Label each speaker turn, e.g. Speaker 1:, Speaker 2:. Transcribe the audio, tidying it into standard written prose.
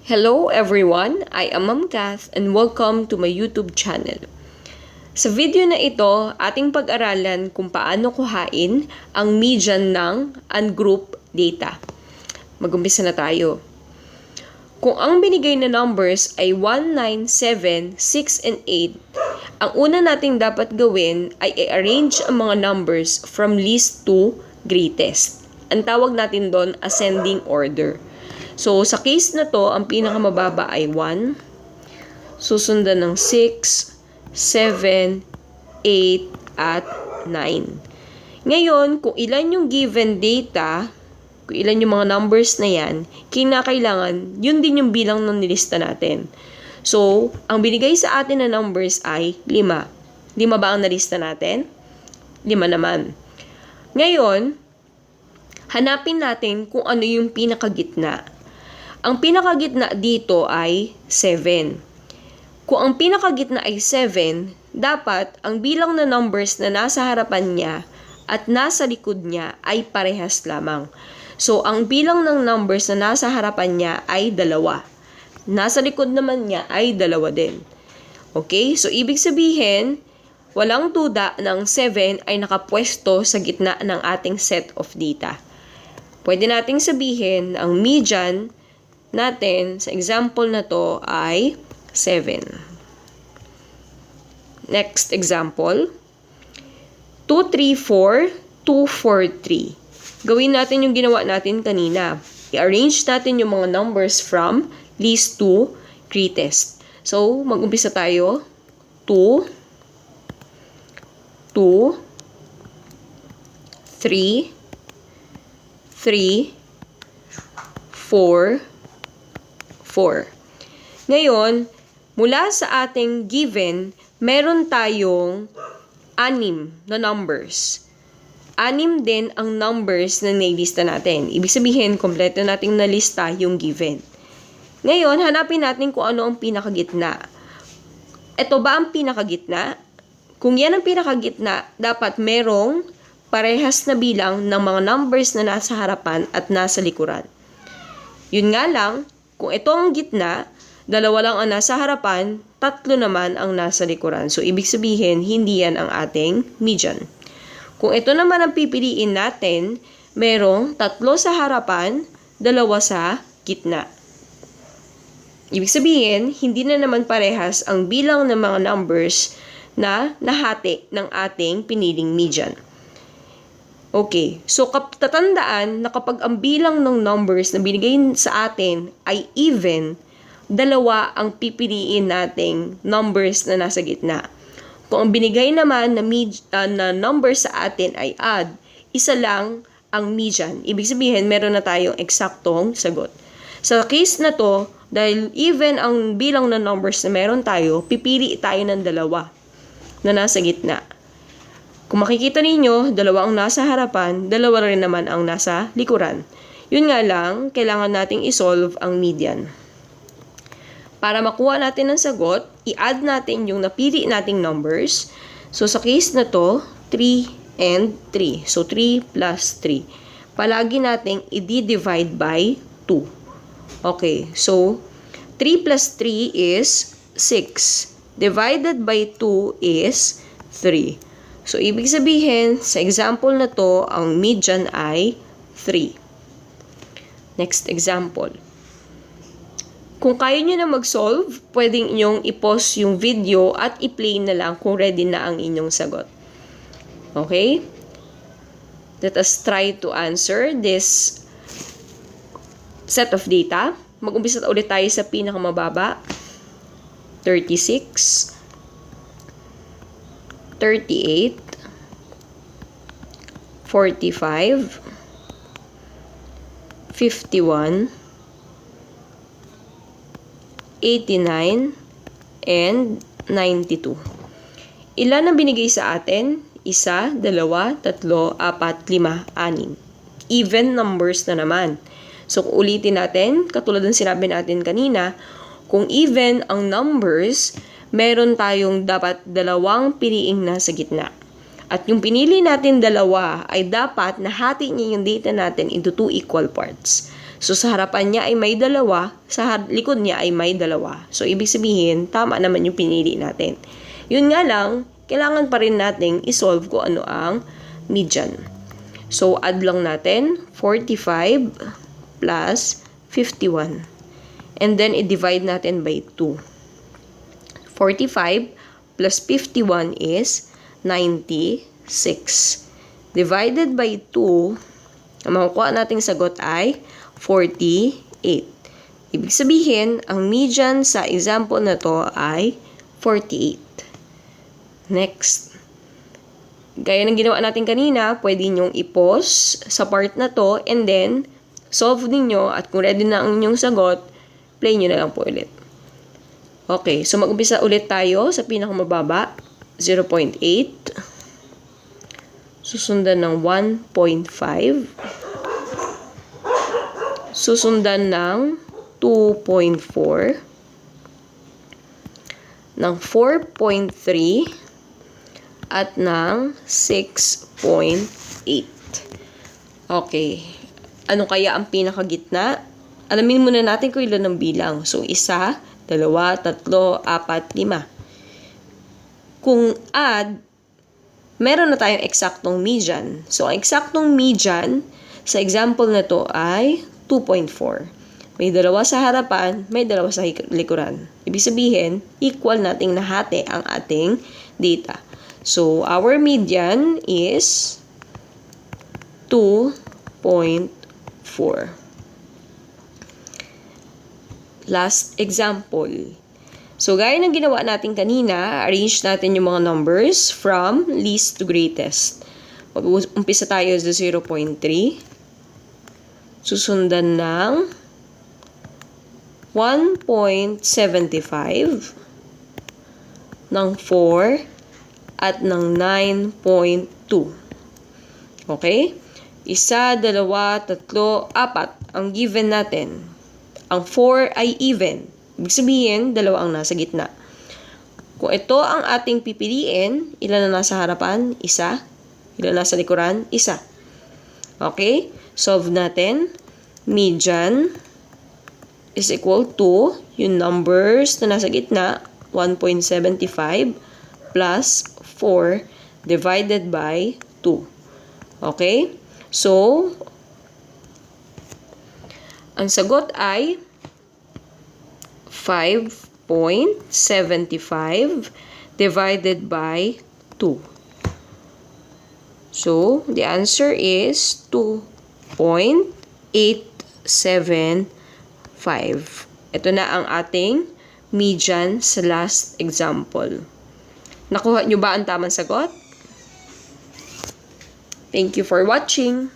Speaker 1: Hello everyone, I am Ma'am Kath and welcome to my YouTube channel. Sa video na ito, ating pag-aralan kung paano kuhain ang median ng ungroup data. Mag-umpisa na tayo. Kung ang binigay na numbers ay 1, 9, 7, 6, and 8, ang una nating dapat gawin ay i-arrange ang mga numbers from least to greatest. Ang tawag natin doon ascending order. So, sa case na to, ang pinakamababa ay 1, susundan ng 6, 7, 8, at 9. Ngayon, kung ilan yung given data, kung ilan yung mga numbers na yan, kinakailangan, yun din yung bilang ng nilista natin. So, ang binigay sa atin na numbers ay 5. 5 ba ang nalista natin? 5 naman. Ngayon, hanapin natin kung ano yung pinakagitna. Ang pinakagitna dito ay 7. Kung ang pinakagitna ay 7, dapat ang bilang na numbers na nasa harapan niya at nasa likod niya ay parehas lamang. So, ang bilang ng numbers na nasa harapan niya ay 2. Nasa likod naman niya ay 2 din. Okay? So, ibig sabihin, walang duda ng 7 ay nakapwesto sa gitna ng ating set of data. Pwede nating sabihin ang median natin sa example na to ay 7. Next example, 2, 3, 4, 2, 4, 3. Gawin natin yung ginawa natin kanina. I-arrange natin yung mga numbers from least to greatest. So, mag-umpisa tayo. 2, 2, 3, 3, 4, 4. Ngayon, mula sa ating given, meron tayong 6 na numbers. 6 din ang numbers na nilista natin. Ibig sabihin, kompleto nating nalista yung given. Ngayon, hanapin natin kung ano ang pinakagitna. Ito ba ang pinakagitna? Kung yan ang pinakagitna, dapat merong parehas na bilang ng mga numbers na nasa harapan at nasa likuran. Yun nga lang, kung ito ang gitna, 2 lang ang nasa harapan, 3 naman ang nasa likuran. So, ibig sabihin, hindi yan ang ating median. Kung ito naman ang pipiliin natin, merong 3 sa harapan, 2 sa gitna. Ibig sabihin, hindi na naman parehas ang bilang ng mga numbers na nahati ng ating piniling median. Okay, so tatandaan na kapag ang bilang ng numbers na binigay sa atin ay even, 2 ang pipiliin nating numbers na nasa gitna. Kung ang binigay naman na number sa atin ay odd, 1 lang ang median. Ibig sabihin, meron na tayong eksaktong sagot. Sa case na to, dahil even ang bilang ng numbers na meron tayo, pipili tayo ng 2 na nasa gitna. Kung makikita ninyo, 2 ang nasa harapan, 2 rin naman ang nasa likuran. Yun nga lang, kailangan nating isolve ang median. Para makuha natin ang sagot, i-add natin yung napili nating numbers. So, sa case na to, 3 and 3. So, 3 plus 3. Palagi nating i-divide by 2. Okay, so, 3 plus 3 is 6. Divided by 2 is 3. So, ibig sabihin, sa example na to, ang median ay 3. Next example. Kung kaya nyo na mag-solve, pwedeng inyong i-pause yung video at i-play na lang kung ready na ang inyong sagot. Okay? Let us try to answer this set of data. Mag-umpisa ulit tayo sa pinakamababa. 36. 38, 45, 51, 89, and 92. Ilan ang binigay sa atin? 1, 2, 3, 4, 5, 6. Even numbers na naman. So, kung ulitin natin, katulad ng sinabi natin kanina, kung even ang numbers, meron tayong dapat 2 piliing nasa gitna. At yung pinili natin 2 ay dapat nahati niya yung data natin into 2 equal parts. So, sa harapan niya ay may dalawa, sa likod niya ay may dalawa. So, ibig sabihin, tama naman yung pinili natin. Yun nga lang, kailangan pa rin nating isolve kung ano ang median. So, add lang natin 45 plus 51. And then, i-divide natin by 2. 45 plus 51 is 96. Divided by 2, ang makukuha nating sagot ay 48. Ibig sabihin, ang median sa example na to ay 48. Next. Gaya ng ginawa natin kanina, pwede nyong i-pause sa part na to and then solve ninyo at kung ready na ang inyong sagot, play nyo na lang po ulit. Okay, so mag-umpisa ulit tayo sa pinakamababa, 0.8. Susundan ng 1.5. Susundan ng 2.4. Ng 4.3. At ng 6.8. Okay. Ano kaya ang pinakagitna? Alamin muna natin kung ilan ang bilang. So, 1, 2, 3, 4, 5. Kung add, meron na tayong eksaktong median. So, ang eksaktong median sa example na to ay 2.4. May dalawa sa harapan, may dalawa sa likuran. Ibig sabihin, equal nating nahati ang ating data. So, our median is 2.4. Last example. So, gaya ng ginawa natin kanina, arrange natin yung mga numbers from least to greatest. Mag-umpisa tayo sa 0.3. Susundan ng 1.75 ng 4 at ng 9.2. Okay? 1, 2, 3, 4 ang given natin. Ang 4 ay even. Ibig sabihin, dalawa ang nasa gitna. Kung ito ang ating pipiliin, ilan na nasa harapan? 1. Ilan nasa likuran? 1. Okay? Solve natin. Median is equal to yung numbers na nasa gitna, 1.75 plus 4 divided by 2. Okay? So, ang sagot ay 5.75 divided by 2. So, the answer is 2.875. Ito na ang ating median sa last example. Nakuha nyo ba ang tamang sagot? Thank you for watching.